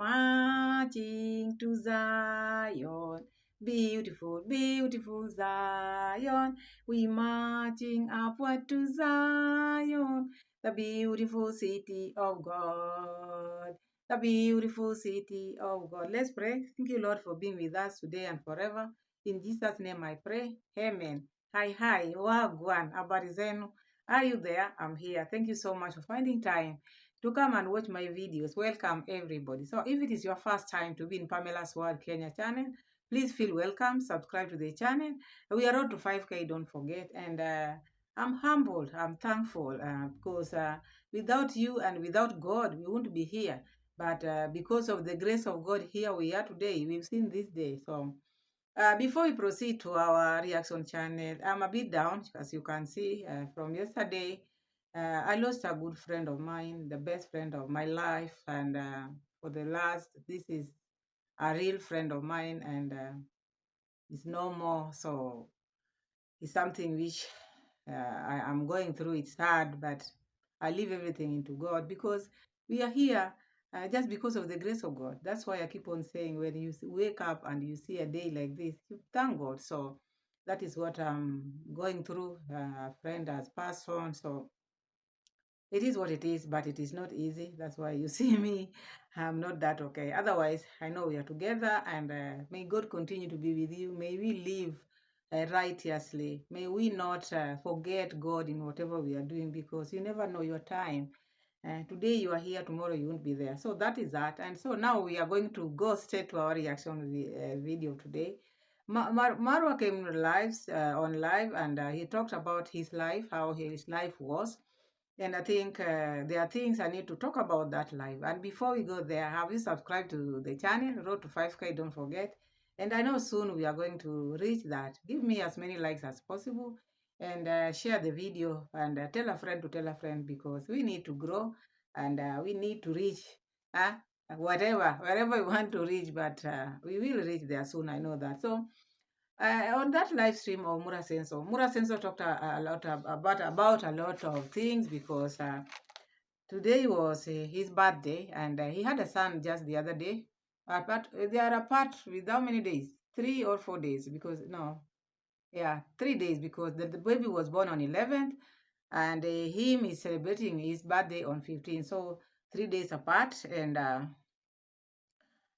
Marching to Zion, beautiful, beautiful Zion. We marching upward to Zion, the beautiful city of God. The beautiful city of God. Let's pray. Thank you, Lord, for being with us today and forever. In Jesus' name I pray. Amen. Hi, wagwan, habari zenu. Are you there? I'm here. Thank you so much for finding time to come and watch my videos. Welcome everybody. So if it is your first time to be in Pamela's World Kenya channel, please feel welcome. Subscribe to the channel. We are on to 5K, don't forget. And I'm humbled. I'm thankful because without you and without God, we wouldn't be here. But because of the grace of God, here we are today. We've seen this day. So before we proceed to our reaction channel, I'm a bit down, as you can see from yesterday. I lost a good friend of mine, the best friend of my life, and this is a real friend of mine, and it's no more. So it's something which I am going through. It's hard, but I leave everything into God because we are here just because of the grace of God. That's why I keep on saying when you wake up and you see a day like this, you thank God. So that is what I'm going through. A friend has passed on, so it is what it is, but it is not easy. That's why you see me. I'm not that okay. Otherwise, I know we are together, and may God continue to be with you. May we live righteously. May we not forget God in whatever we are doing, because you never know your time. Today you are here, tomorrow you won't be there. So that is that. And so now we are going to go straight to our reaction video today. Marwa came on live, and he talked about his life, how his life was. And I think there are things I need to talk about that live. And before we go there, have you subscribed to the channel? Road to 5K, don't forget. And I know soon we are going to reach that. Give me as many likes as possible, and share the video, and tell a friend to tell a friend, because we need to grow, and we need to reach wherever we want to reach. But we will reach there soon. I know that. So on that live stream of Mura Senso talked a lot about a lot of things, because today was his birthday, and he had a son just the other day. But they are apart with how many days? 3 or 4 days, because no, yeah, 3 days, because the baby was born on 11th, and him is celebrating his birthday on 15th. So 3 days apart, and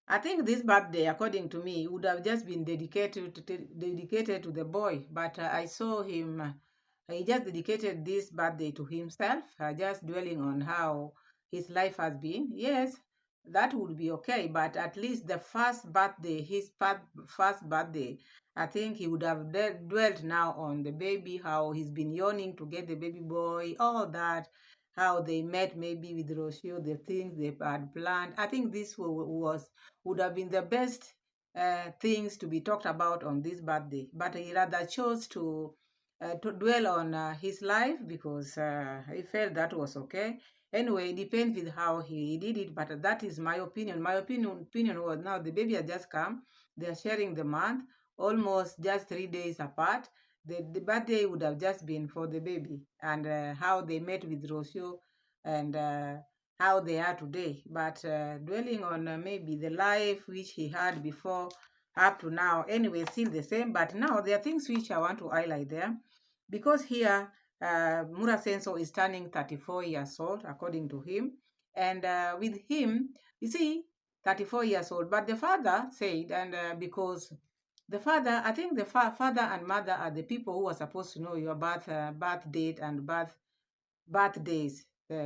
I think this birthday, according to me, would have just been dedicated to the boy. But I saw him, he just dedicated this birthday to himself, just dwelling on how his life has been. Yes, that would be okay. But at least the first birthday, first birthday, I think he would have dwelt now on the baby, how he's been yearning to get the baby boy, all that, how they met maybe with Rocio, the things they had planned. I think this would have been the best things to be talked about on this birthday. But he rather chose to dwell on his life, because he felt that was okay. Anyway, it depends with how he did it, but that is my opinion. My opinion was, now the baby had just come. They are sharing the month, almost just 3 days apart. The birthday would have just been for the baby, and how they met with Rocio, and how they are today. But dwelling on maybe the life which he had before up to now, anyway, still the same. But now there are things which I want to highlight there, because here Mura Senso is turning 34 years old, according to him. And with him, you see, 34 years old. But the father said, and because the father, I think the father and mother are the people who are supposed to know your birth date and birthdays,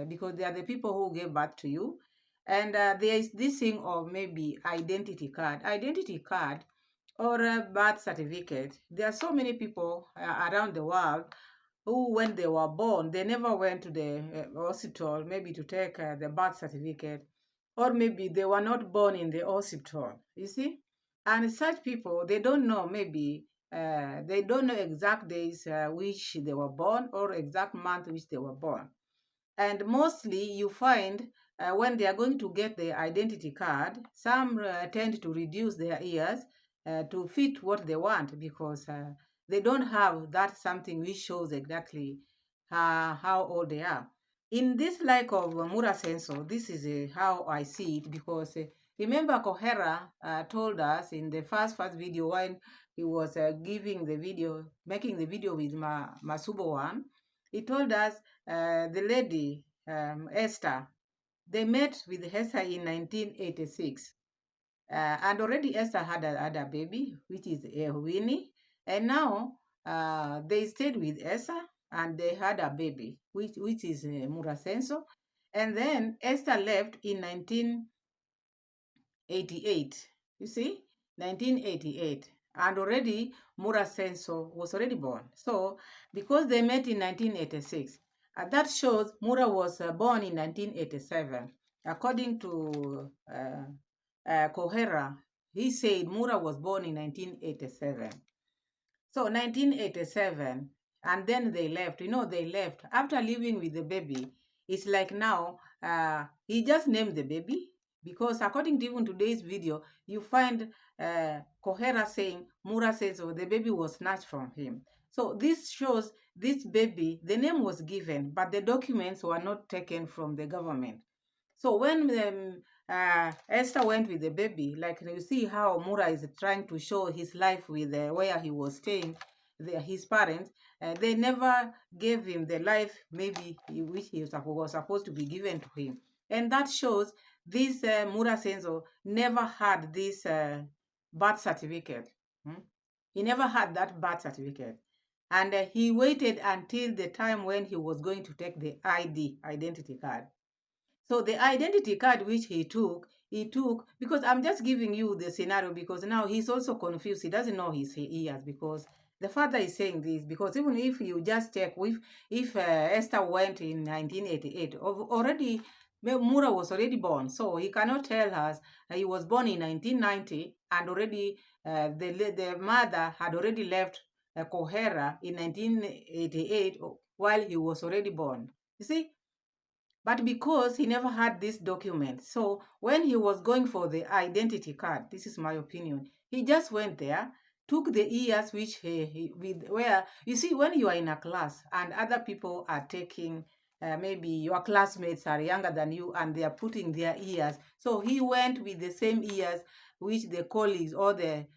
because they are the people who gave birth to you. And there is this thing of maybe identity card or a birth certificate. There are so many people around the world who, when they were born, they never went to the hospital maybe to take the birth certificate, or maybe they were not born in the hospital, you see. And such people, they don't know, maybe they don't know exact days which they were born, or exact month which they were born. And mostly you find when they are going to get the identity card, some tend to reduce their ears to fit what they want, because they don't have that something which shows exactly how old they are. In this like of Mura Senso, this is how I see it, because Remember, Kohera told us in the first video when he was giving the video, making the video with Masubo one, he told us the lady, Esther, they met with Esther in 1986. And already Esther had a baby, which is Winnie. And now they stayed with Esther and they had a baby, which is Murasenso. And then Esther left in 1988. You see, 1988. And already Murasenso was already born. So because they met in 1986, that shows Mura was born in 1987. According to Kohera, he said Mura was born in 1987. So 1987, and then they left. They left. After living with the baby, it's like now he just named the baby because according to even today's video, you find Kohera saying, Mura says, oh, the baby was snatched from him. So this shows this baby, the name was given, but the documents were not taken from the government. So when Esther went with the baby, like you see how Mura is trying to show his life with where he was staying, his parents, they never gave him the life maybe which he was supposed to be given to him. And that shows this Mura Senzo never had this birth certificate. Hmm? He never had that birth certificate. And he waited until the time when he was going to take the identity card. So the identity card which he took because I'm just giving you the scenario because now he's also confused. He doesn't know his ears because the father is saying this because even if you just check if Esther went in 1988, already Mura was already born, so he cannot tell us he was born in 1990 and already the mother had already left Kohera in 1988 while he was already born. You see, but because he never had this document, so when he was going for the identity card, this is my opinion, he just went there, took the years which with where you see when you are in a class and other people are taking maybe your classmates are younger than you and they are putting their years, so he went with the same years which the colleagues or the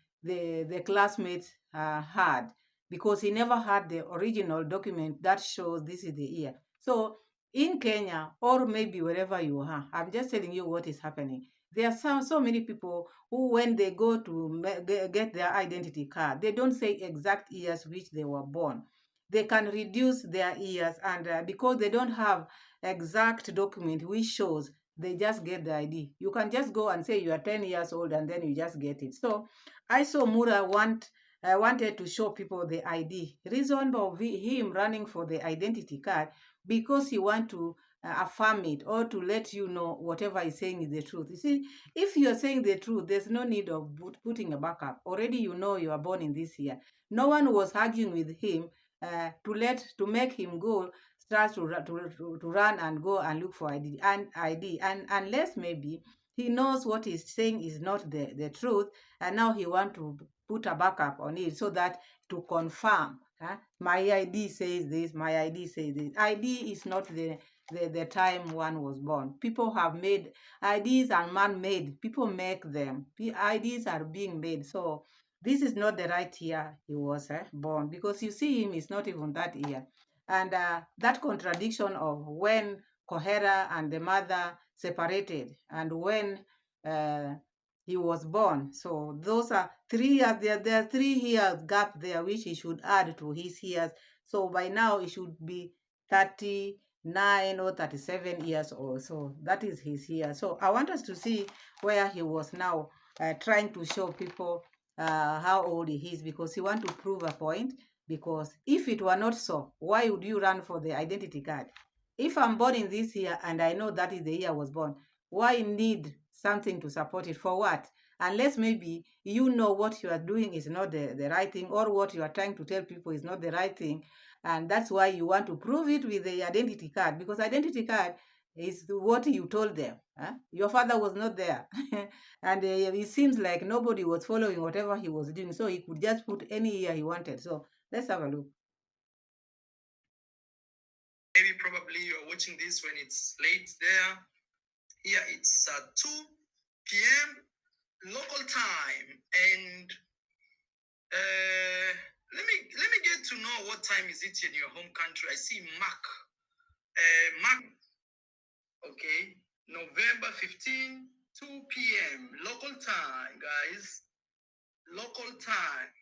classmates had because he never had the original document that shows this is the year. So in Kenya or maybe wherever you are, I'm just telling you what is happening. There are so many people who, when they go to get their identity card, they don't say exact years which they were born. They can reduce their years, and because they don't have exact document which shows, they just get the ID. You can just go and say you are 10 years old, and then you just get it. So I saw Mura wanted to show people the ID. Reason of him running for the identity card because he want to affirm it or to let you know whatever he's saying is the truth. You see, if you are saying the truth, there's no need of putting a backup. Already you know you are born in this year. No one was arguing with him to make him go start to run and go and look for ID and unless maybe he knows what he's saying is not the truth and now he want to put a backup on it so that to confirm my ID says this, my ID says this. ID is not the time one was born. People have made IDs are man-made. People make them. IDs are being made. So this is not the right year he was born because you see him is not even that year. And that contradiction of when Kohera and the mother separated and when he was born. So those are 3 years. There are 3 years gap there, which he should add to his years. So by now it should be 39 or 37 years old. So that is his year. So I want us to see where he was now trying to show people how old he is because he want to prove a point. Because if it were not so, why would you run for the identity card? If I'm born in this year and I know that is the year I was born, why need something to support it? For what? Unless maybe you know what you are doing is not the right thing or what you are trying to tell people is not the right thing. And that's why you want to prove it with the identity card because identity card is what you told them. Huh? Your father was not there. And it seems like nobody was following whatever he was doing. So he could just put any year he wanted. So let's have a look. Maybe probably you are watching this when it's late there. Here it's 2 p.m. local time. And let me get to know what time is it in your home country. I see Mark. Mark. Okay. November 15, 2 p.m. local time, guys. Local time.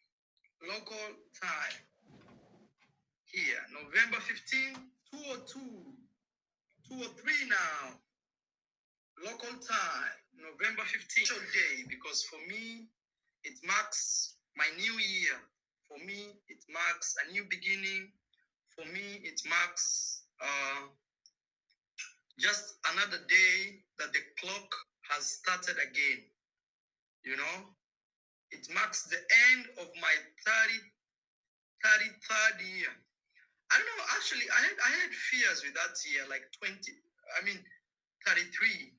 Local time. Here. November 15, 2:02. 2:03 now. Local time. November 15th day, because for me, it marks my new year. For me, it marks a new beginning. For me, it marks just another day that the clock has started again. You know, it marks the end of my 33rd year. I don't know, actually, I had fears with that year, like 33.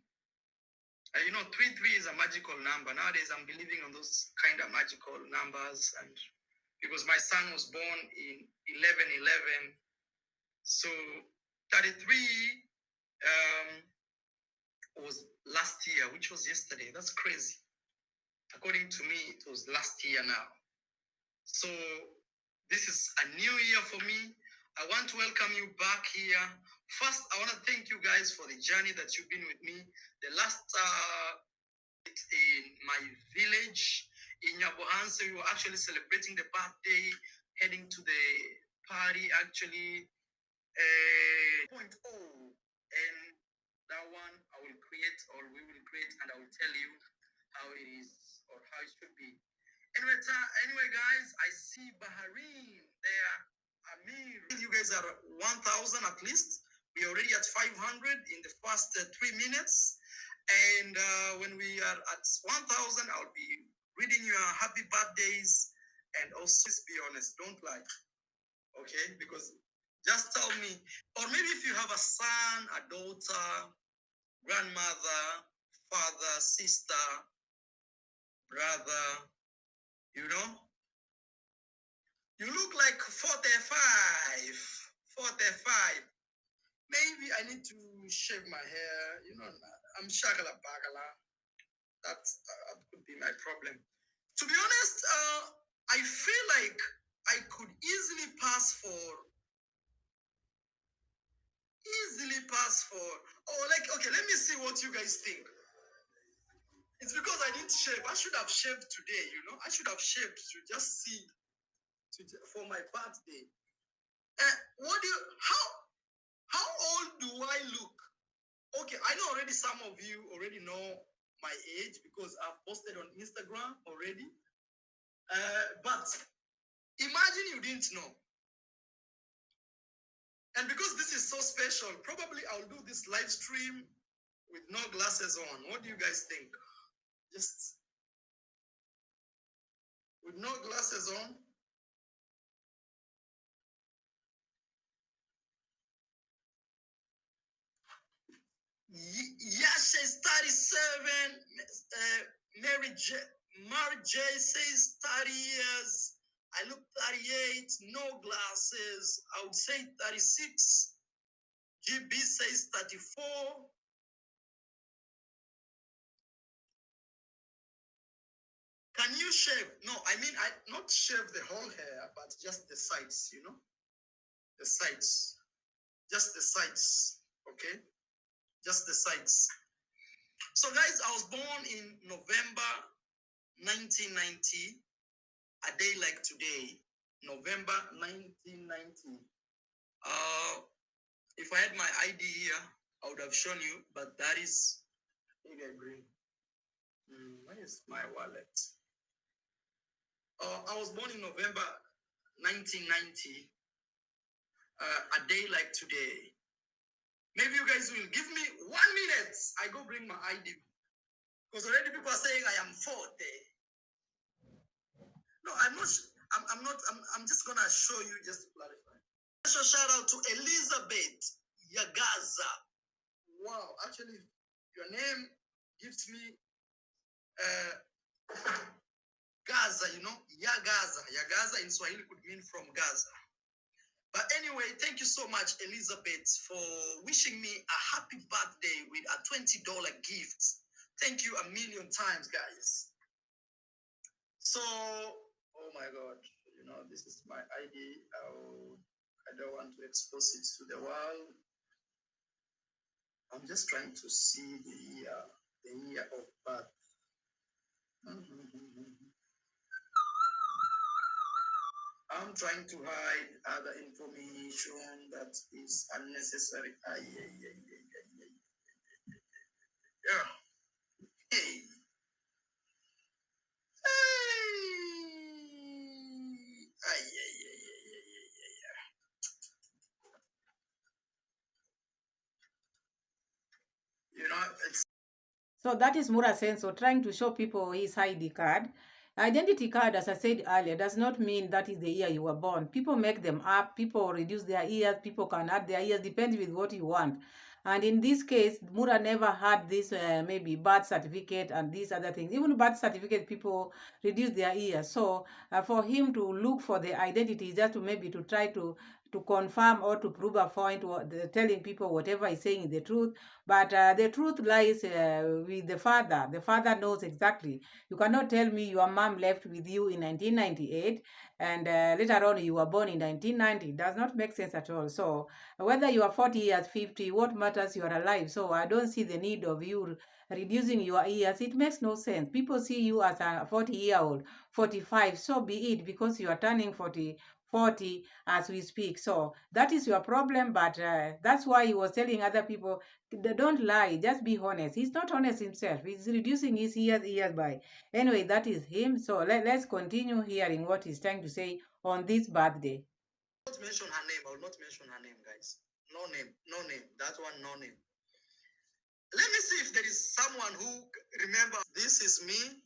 You know, 33 is a magical number. Nowadays, I'm believing on those kind of magical numbers. And because my son was born in 11/11, so 33 was last year, which was yesterday. That's crazy. According to me, it was last year now. So this is a new year for me. I want to welcome you back here. First, I want to thank you guys for the journey that you've been with me. The last in my village in Iammarwa, we were actually celebrating the birthday, heading to the party actually. 0.0, and that one we will create, and I will tell you how it is or how it should be. Anyway, guys, I see Bahrain there. Amir, you guys are 1,000 at least. We're already at 500 in the first 3 minutes. And when we are at 1,000, I'll be reading your happy birthdays. And also, be honest, don't lie. Okay? Because just tell me, or maybe if you have a son, a daughter, grandmother, father, sister, brother, you know, you look like 45. Maybe I need to shave my hair. You know, I'm shagala bagala. That could be my problem. To be honest, I feel like I could easily pass for. Okay, let me see what you guys think. It's because I didn't shave. I should have shaved today, you know. I should have shaved to just see for my birthday. How old do I look? Okay, I know already some of you already know my age because I've posted on Instagram already. But imagine you didn't know. And because this is so special, probably I'll do this live stream with no glasses on. What do you guys think? Just with no glasses on. Yasha is 37. Mary J says 30 years. I look 38, no glasses. I would say 36. GB says 34. Can you shave? No, I mean, not shave the whole hair, but just the sides, you know? The sides. Just the sides, okay? Just the sides. So, guys, I was born in November 1990, a day like today, November 1990. If I had my ID here, I would have shown you, but that is maybe I bring. Where is my wallet? I was born in November 1990, a day like today. Maybe you guys will give me 1 minute. I go bring my ID. Because already people are saying I am 40. No, I'm not. I'm just gonna show you just to clarify. Special shout out to Elizabeth Yagaza. Wow, actually, your name gives me Gaza, you know, Yagaza. Yagaza in Swahili could mean from Gaza. But anyway, thank you so much, Elizabeth, for wishing me a happy birthday with a $20 gift. Thank you a million times, guys. So, oh my God, you know, this is my ID. I don't want to expose it to the world. I'm just trying to see the year of birth. I'm trying to hide other information that is unnecessary. Yeah. Hey. You know, it's So that is Mura Senso trying to show people his ID card. Identity card, as I said earlier, does not mean that is the year you were born. People make them up, people reduce their years, people can add their years, depends with what you want. And in this case, Mura never had this maybe birth certificate and these other things. Even birth certificate, people reduce their years. So for him to look for the identity, just to maybe to try to confirm or to prove a point, telling people whatever he's saying is the truth. But the truth lies with the father. The father knows exactly. You cannot tell me your mom left with you in 1998 and later on you were born in 1990. It does not make sense at all. So whether you are 40 years, 50, what matters, you are alive. So I don't see the need of you reducing your years. It makes no sense. People see you as a 40-year-old, 45. So be it, because you are turning 40 as we speak. So that is your problem. But that's why he was telling other people, don't lie, just be honest. He's not honest himself. He's reducing his years by. Anyway, that is him. So let's continue hearing what he's trying to say on this birthday. I will not mention her name. I will not mention her name, guys. No name. No name. That one, no name. Let me see if there is someone who remembers. This is me.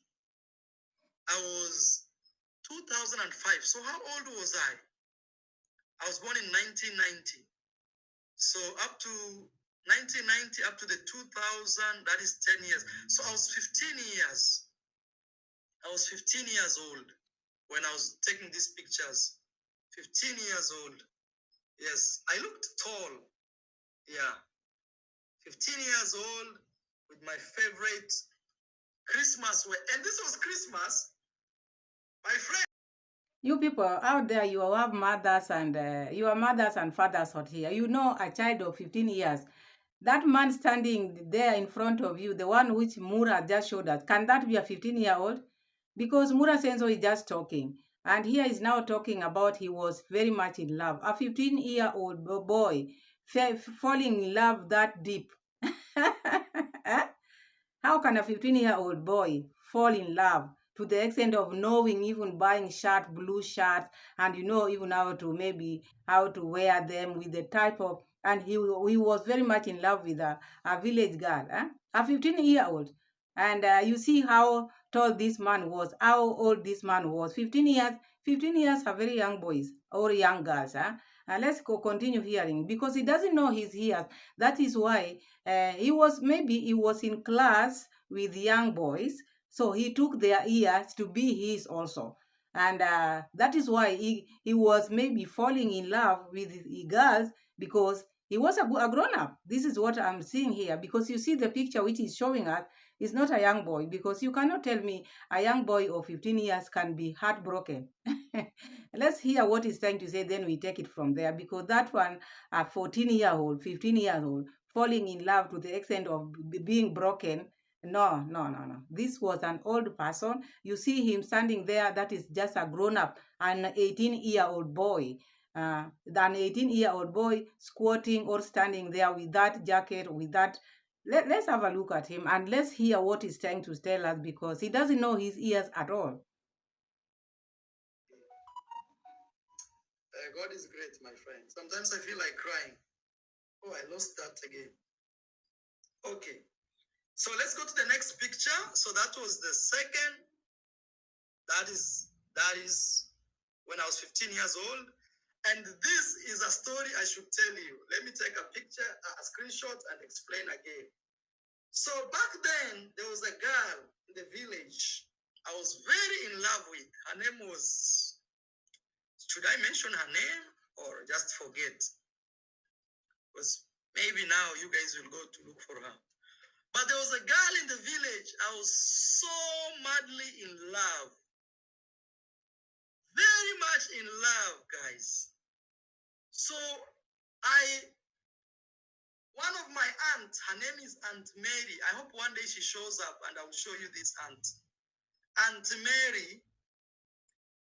I was 2005. So how old was I? I was born in 1990. So up to 1990, up to the 2000, that is 10 years. So I was 15 years. I was 15 years old when I was taking these pictures. 15 years old. Yes, I looked tall. Yeah. 15 years old with my favorite Christmas wear. And this was Christmas. My friend. You people out there, you have mothers and your mothers and fathers out here. You know, a child of 15 years, that man standing there in front of you, the one which Mura just showed us, can that be a 15-year-old? Because Mura Senso is just talking. And here is now talking about he was very much in love. A 15-year-old boy falling in love that deep. Eh? How can a 15-year-old boy fall in love to the extent of knowing, even buying blue shirts, and even how to wear them with the type of, and he was very much in love with a village girl, a 15-year-old. And you see how tall this man was, how old this man was. 15 years. 15 years are very young boys or young girls. And let's continue hearing, because he doesn't know his years. That is why he was in class with young boys, so he took their ears to be his also. And that is why he was maybe falling in love with the girls, because he was a grown-up. This is what I'm seeing here, because you see the picture which is showing us is not a young boy, because you cannot tell me a young boy of 15 years can be heartbroken. Let's hear what he's trying to say, then we take it from there, because that one, a 14-year-old, 15-year-old, falling in love to the extent of being broken. No, no, no, no. This was an old person. You see him standing there, that is just a grown-up, an 18-year-old boy. An 18-year-old boy squatting or standing there with that jacket, with that. Let's have a look at him and let's hear what he's trying to tell us, because he doesn't know his ears at all. God is great, my friend. Sometimes I feel like crying. Oh, I lost that again. Okay. So let's go to the next picture. So that was the second. That is when I was 15 years old. And this is a story I should tell you. Let me take a picture, a screenshot, and explain again. So back then, there was a girl in the village I was very in love with. Her name was, should I mention her name or just forget? Because maybe now you guys will go to look for her. But there was a girl in the village. I was so madly in love. Very much in love, guys. So one of my aunts, her name is Aunt Mary. I hope one day she shows up and I'll show you this aunt. Aunt Mary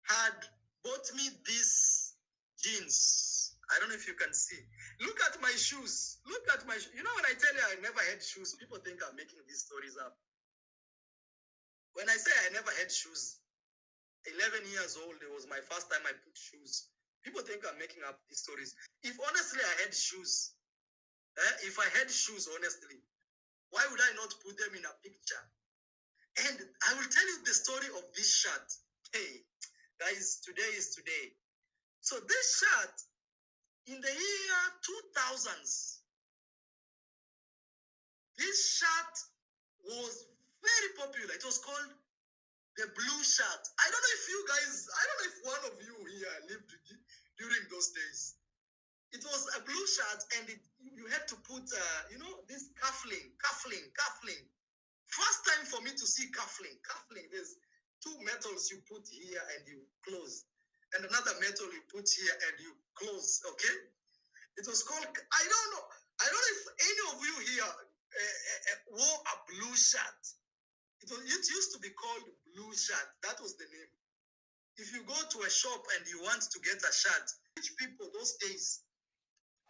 had bought me these jeans. I don't know if you can see. Look at my shoes. Look at my shoes. You know, when I tell you I never had shoes, people think I'm making these stories up. When I say I never had shoes, 11 years old, it was my first time I put shoes. People think I'm making up these stories. If honestly I had shoes, if I had shoes, honestly, why would I not put them in a picture? And I will tell you the story of this shirt. Hey, guys, today is today. So this shirt, in the year 2000s, this shirt was very popular. It was called the blue shirt. I don't know if one of you here lived during those days. It was a blue shirt, and you had to put, this cuffling. First time for me to see cuffling. There's two metals you put here and you close, and another metal you put here and you close. Okay, it was called. I don't know if any of you here wore a blue shirt. It used to be called blue shirt. That was the name. If you go to a shop and you want to get a shirt, rich people those days,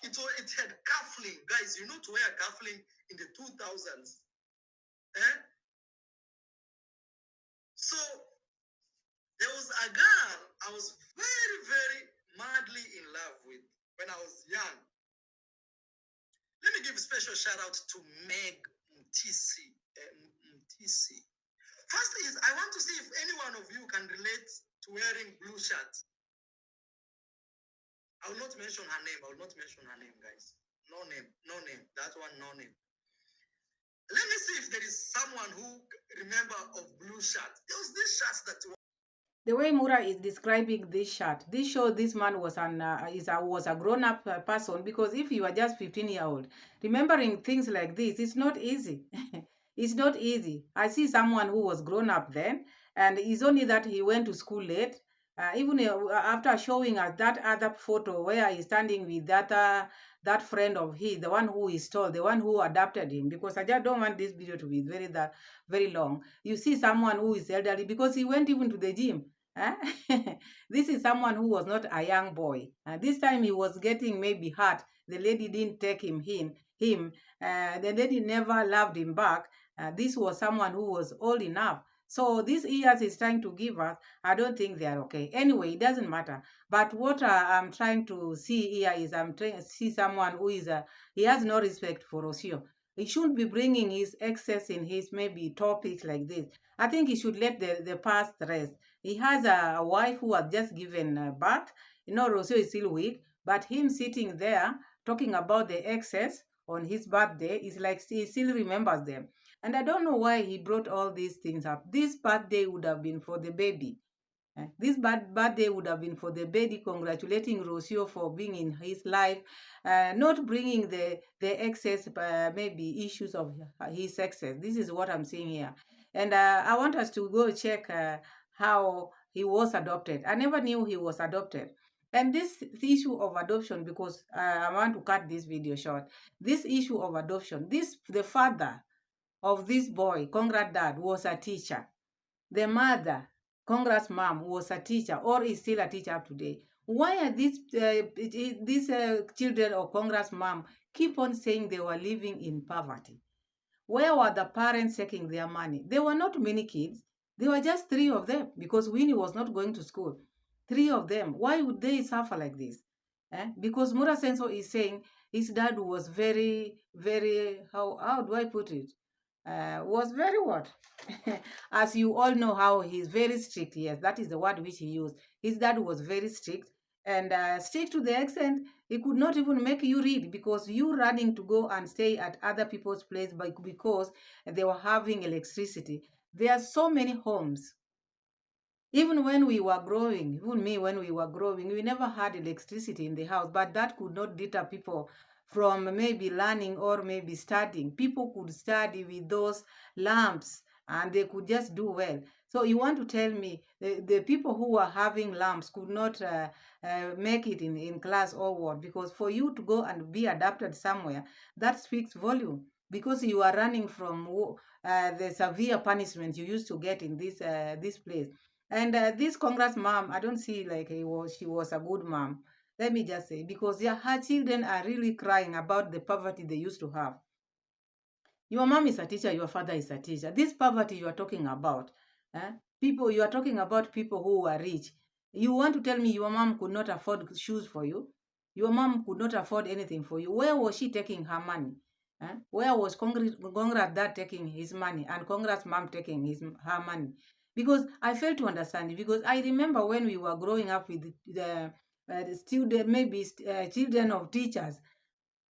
it had cuffling. Guys, you know to wear cuffling in the 2000s. So there was a girl I was very, very madly in love with when I was young. Let me give a special shout out to Meg Mtisi. First is, I want to see if any one of you can relate to wearing blue shirts. I will not mention her name. Guys. No name. That one, no name. Let me see if there is someone who remember of blue shirt. There was this shirt that. The way Mura is describing this shirt, this shows this man was was a grown-up person, because if you are just 15-year-old, remembering things like this, it's not easy. It's not easy. I see someone who was grown up then, and it's only that he went to school late. Even after showing us that other photo where he's standing with that friend of his, the one who is tall, the one who adopted him, because I just don't want this video to be very long. You see someone who is elderly because he went even to the gym. This is someone who was not a young boy. This time he was getting maybe hurt. The lady didn't take him. The lady never loved him back. This was someone who was old enough. So these years he's trying to give us, I don't think they are okay. Anyway, it doesn't matter. But what I'm trying to see here is I'm trying to see someone who is he has no respect for Osio. He shouldn't be bringing his excess in his maybe topics like this. I think he should let the past rest. He has a wife who has just given birth. You know, Rosio is still weak, but him sitting there talking about the excess on his birthday is like he still remembers them. And I don't know why he brought all these things up. This birthday would have been for the baby. This birthday would have been for the baby, congratulating Rocio for being in his life, not bringing the excess, maybe issues of his excess. This is what I'm seeing here. And I want us to go check how he was adopted. I never knew he was adopted. And this issue of adoption, because I want to cut this video short, this issue of adoption, the father of this boy, Condad'S, was a teacher. The mother, Congrats mom, was a teacher or is still a teacher today. Why are these children of Congrats mom keep on saying they were living in poverty? Where were the parents taking their money? There were not many kids. There were just 3 of them because Winnie was not going to school. 3 of them. Why would they suffer like this? Because Mura Senso is saying his dad was very, very, how do I put it? Was very what? As you all know how he's very strict. Yes, that is the word which he used. His dad was very strict, and strict to the extent he could not even make you read, because you running to go and stay at other people's place because they were having electricity. There are so many homes. Even when we were growing, even me when we were growing, we never had electricity in the house, but that could not deter people from maybe learning or maybe studying. People could study with those lamps and they could just do well. So you want to tell me the people who are having lamps could not make it in class or what? Because for you to go and be adapted somewhere, that speaks volume. Because you are running from the severe punishment you used to get in this place. And this Congress mom, I don't see like she was a good mom. Let me just say, because her children are really crying about the poverty they used to have. Your mom is a teacher, your father is a teacher. This poverty you are talking about, you are talking about people who are rich. You want to tell me your mom could not afford shoes for you? Your mom could not afford anything for you. Where was she taking her money? Where was Congress dad taking his money and Congress mom taking her money? Because I fail to understand it. Because I remember when we were growing up with the student, maybe children of teachers,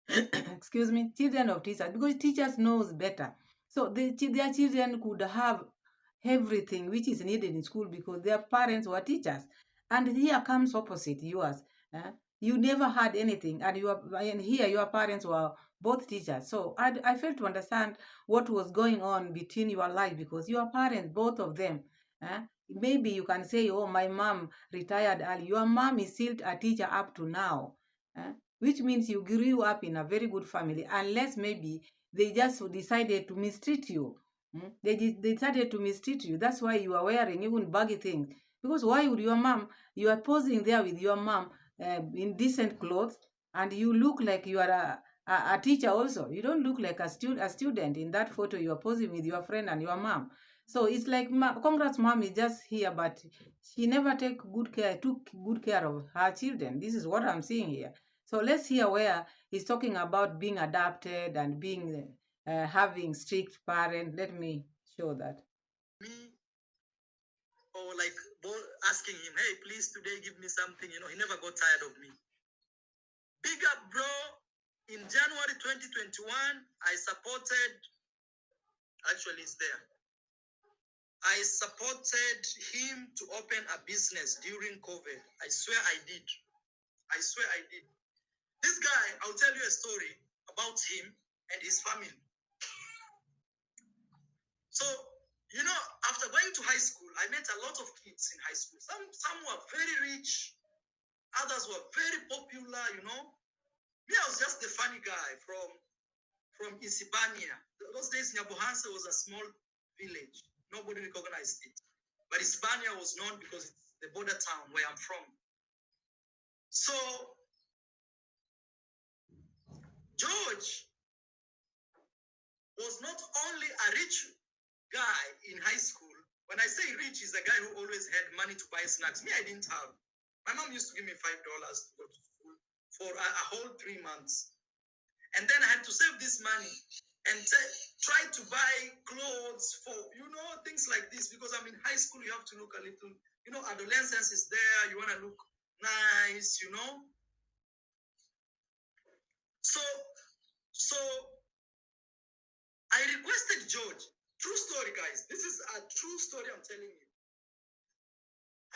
excuse me, children of teachers, because teachers knows better. So their children could have everything which is needed in school because their parents were teachers. And here comes opposite yours. eh? You never had anything, and here your parents were both teachers. So I failed to understand what was going on between your life because your parents, both of them, eh, maybe you can say, oh, my mom retired early. Your mom is still a teacher up to now. eh, which means you grew up in a very good family, unless maybe they just decided to mistreat you. They decided to mistreat you. That's why you are wearing even baggy things. Because why would your mom, you are posing there with your mom in decent clothes, and you look like you are a teacher also. You don't look like a student in that photo you are posing with your friend and your mom. So it's like Congrats mom is just here, but she never took good care of her children. This is what I'm seeing here. So let's hear where he's talking about being adapted and being having strict parent. Let me show that. Me, or like asking him, hey, please today give me something. He never got tired of me. Big up, bro. In January 2021, I supported, actually, it's there. I supported him to open a business during COVID. I swear I did. I swear I did. This guy, I'll tell you a story about him and his family. So, after going to high school, I met a lot of kids in high school. Some were very rich, others were very popular, Me, I was just the funny guy from Isibania. Those days, Nyabohansa was a small village. Nobody recognized it. But Isibania was known because it's the border town where I'm from. So, George was not only a rich guy in high school. When I say rich, he's a guy who always had money to buy snacks. Me, I didn't have. My mom used to give me $5 to go to school for a whole 3 months. And then I had to save this money and try to buy clothes for, things like this. Because I'm in high school, you have to look a little, adolescence is there. You want to look nice, So I requested George. True story, guys. This is a true story I'm telling you.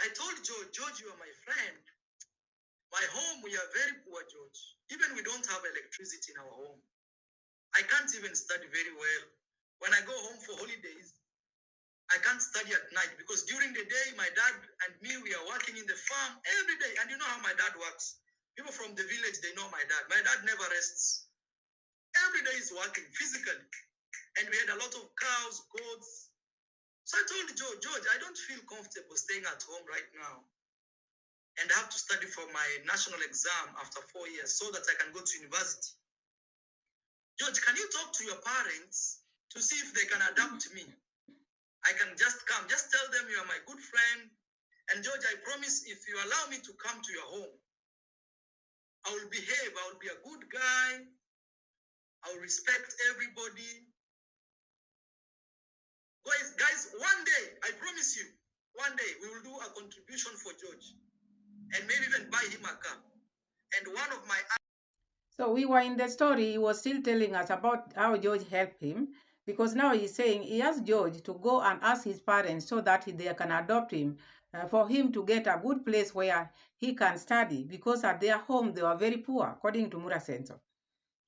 I told George, you are my friend. My home, we are very poor, George. Even we don't have electricity in our home. I can't even study very well. When I go home for holidays, I can't study at night because during the day, my dad and me, we are working in the farm every day. And you know how my dad works. People from the village, they know my dad. My dad never rests. Every day he's working physically. And we had a lot of cows, goats. So I told George, I don't feel comfortable staying at home right now. And I have to study for my national exam after 4 years so that I can go to university. George, can you talk to your parents to see if they can adapt me? I can just come. Just tell them you are my good friend. And George, I promise if you allow me to come to your home, I will behave. I will be a good guy. I will respect everybody. Guys, one day, I promise you, one day we will do a contribution for George and maybe even buy him a car. And one of my... So we were in the story, he was still telling us about how George helped him, because now he's saying he asked George to go and ask his parents so that they can adopt him, for him to get a good place where he can study, because at their home they were very poor, according to Mura Senso.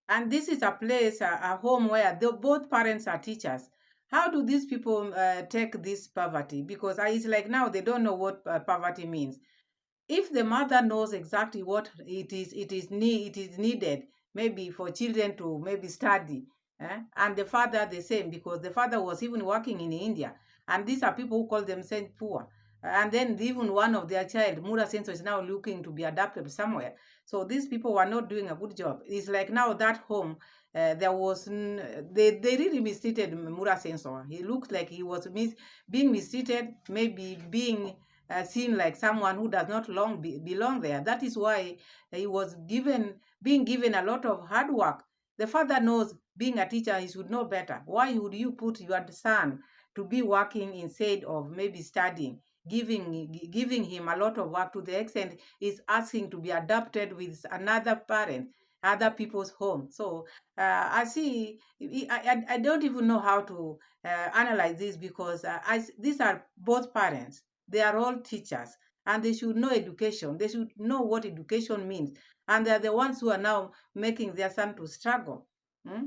And this is a place, a home where both parents are teachers. How do these people take this poverty? Because it's like now they don't know what poverty means. If the mother knows exactly what it is needed, maybe for children to maybe study, and the father the same, because the father was even working in India, and these are people who call themselves poor, and then even one of their child, Mura Senso, is now looking to be adopted somewhere. So these people were not doing a good job. It's like now that home, there was they really mistreated Mura Senso. He looked like he was being mistreated, maybe being seen like someone who does not belong there. That is why he was being given a lot of hard work. The father knows, being a teacher, he should know better. Why would you put your son to be working instead of maybe studying, giving him a lot of work to the extent is asking to be adopted with another parent, other people's home? So I see. I don't even know how to analyze this, because these are both parents, they are all teachers, and they should know education. They should know what education means. And they're the ones who are now making their son to struggle. Hmm?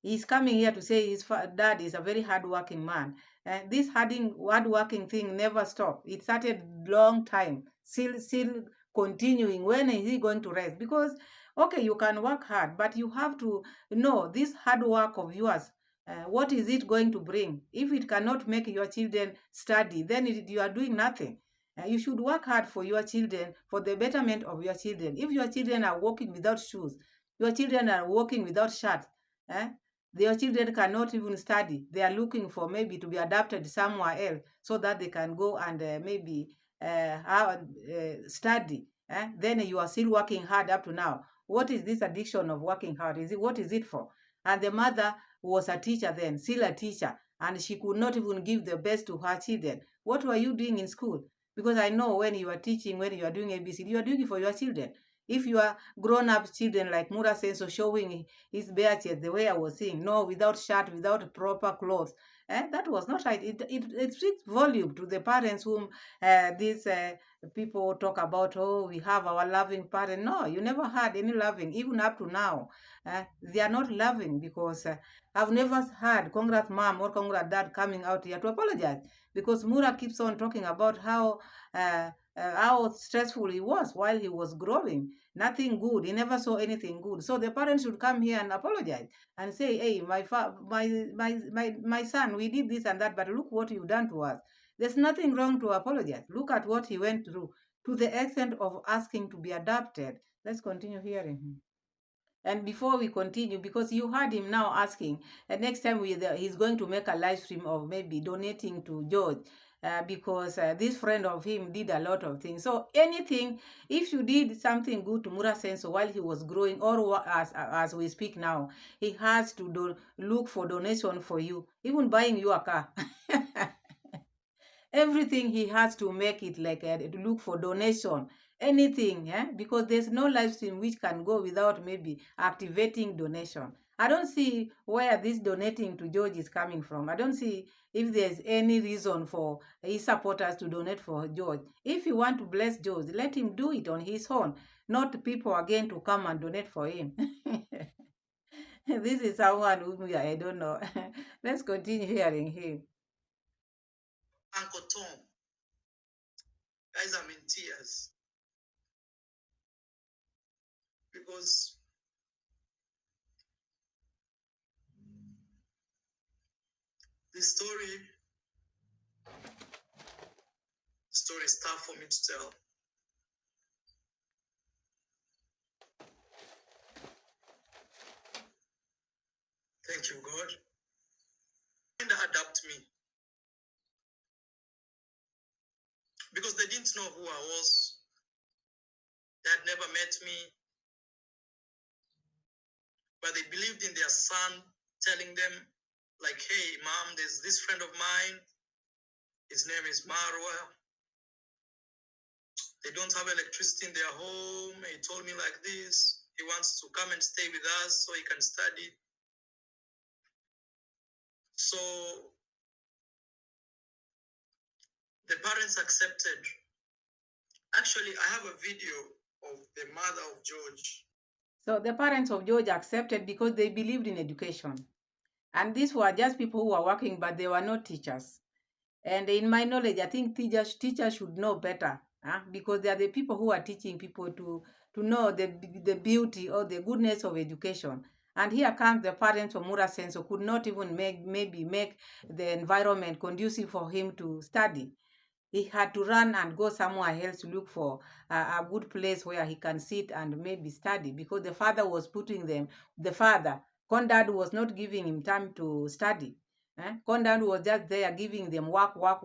He's coming here to say his dad is a very hardworking man. And this hardworking thing never stopped. It started long time, still continuing. When is he going to rest? Because okay, you can work hard, but you have to know this hard work of yours, what is it going to bring? If it cannot make your children study, then you are doing nothing. You should work hard for your children, for the betterment of your children. If your children are walking without shoes, your children are walking without shirts, eh? Your children cannot even study. They are looking for maybe to be adapted somewhere else so that they can go and maybe study. Then you are still working hard up to now. What is this addiction of working hard? What is it for? And the mother was a teacher then, still a teacher, and she could not even give the best to her children. What were you doing in school? Because I know when you are teaching, when you are doing ABC, you are doing it for your children. If you are grown-up children like Mura Senso showing his bare chest the way I was saying, no, without shirt, without proper clothes, that was not right. It speaks volume to the parents whom these people talk about, oh, we have our loving parent. No, you never had any loving, even up to now. They are not loving, because I've never heard Congrats mom or Congrats dad coming out here to apologize, because Mura keeps on talking about how stressful he was while he was growing. Nothing good. He never saw anything good. So the parents should come here and apologize and say, "Hey, my son, we did this and that, but look what you've done to us." There's nothing wrong to apologize. Look at what he went through to the extent of asking to be adopted. Let's continue hearing him. And before we continue, because you heard him now asking, next time he's going to make a live stream of maybe donating to George, because this friend of him did a lot of things. So anything, if you did something good to Mura Senso while he was growing, or as we speak now, he has to look for donation for you, even buying you a car. Everything he has to make it like to look for donation, anything, because there's no live stream which can go without maybe activating donation. I don't see where this donating to George is coming from. I don't see if there's any reason for his supporters to donate for George. If you want to bless George, let him do it on his own, not people again to come and donate for him. This is someone whom I don't know. Let's continue hearing him. Uncle Tom, guys, I'm in tears because this story is tough for me to tell. Thank you, God. And adapt me because they didn't know who I was. They had never met me, but they believed in their son telling them, like, hey, mom, there's this friend of mine. His name is Marwa. They don't have electricity in their home. He told me like this. He wants to come and stay with us so he can study. So the parents accepted. Actually, I have a video of the mother of George So the parents of George accepted because they believed in education. And these were just people who were working, but they were not teachers. And in my knowledge, I think teachers should know better, because they are the people who are teaching people to know the beauty or the goodness of education. And here comes the parents of Mura Senso could not even make the environment conducive for him to study. He had to run and go somewhere else to look for a good place where he can sit and maybe study, because the father was putting them, the father, Condad, was not giving him time to study. Condad was just there giving them work, work,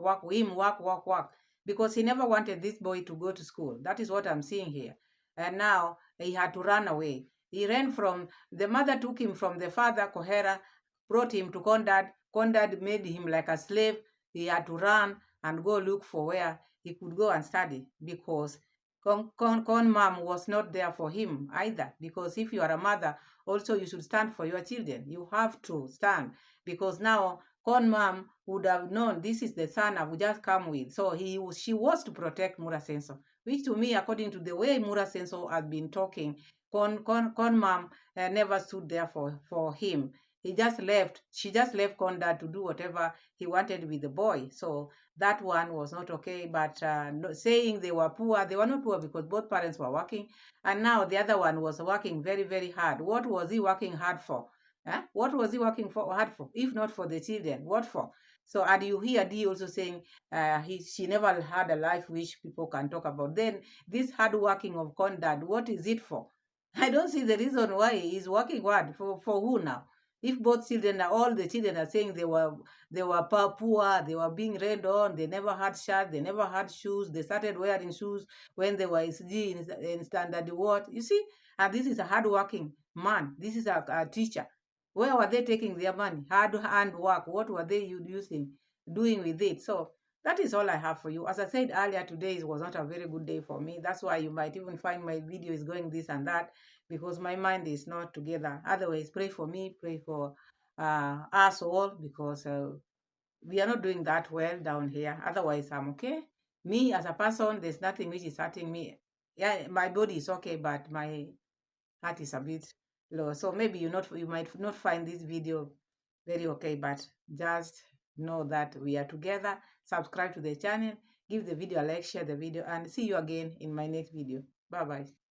because he never wanted this boy to go to school. That is what I'm seeing here. And now he had to run away. He ran from, the mother took him from the father, Kohera, brought him to Condad. Condad made him like a slave. He had to run and go look for where he could go and study, because con mom was not there for him either. Because if you are a mother, also you should stand for your children. You have to stand, because now con mom would have known this is the son I would just come with. So she was to protect Mura Senso, which to me, according to the way Mura Senso has been talking, con mom never stood there for him. He just left. She just left Conda to do whatever he wanted with the boy. So that one was not okay. But saying they were poor, they were not poor because both parents were working. And now the other one was working very, very hard. What was he working hard for? What was he working hard for? If not for the children, what for? So, and you hear Dee also saying she never had a life which people can talk about. Then this hard working of Condad, what is it for? I don't see the reason why he's working hard for who now? If both children, all the children are saying they were poor, they were being rained on, they never had shirts, they never had shoes, they started wearing shoes when they were in standard what? You see, and this is a hardworking man. This is a teacher. Where were they taking their money? Hard hand work. What were they doing with it? So that is all I have for you. As I said earlier, today was not a very good day for me. That's why you might even find my video is going this and that, because my mind is not together. Otherwise, pray for me, pray for us all, because we are not doing that well down here. Otherwise, I'm okay. Me as a person, there's nothing which is hurting me. Yeah, my body is okay, but my heart is a bit low. So maybe you might not find this video very okay, but just know that we are together. Subscribe to the channel, give the video a like, share the video, and see you again in my next video. Bye bye.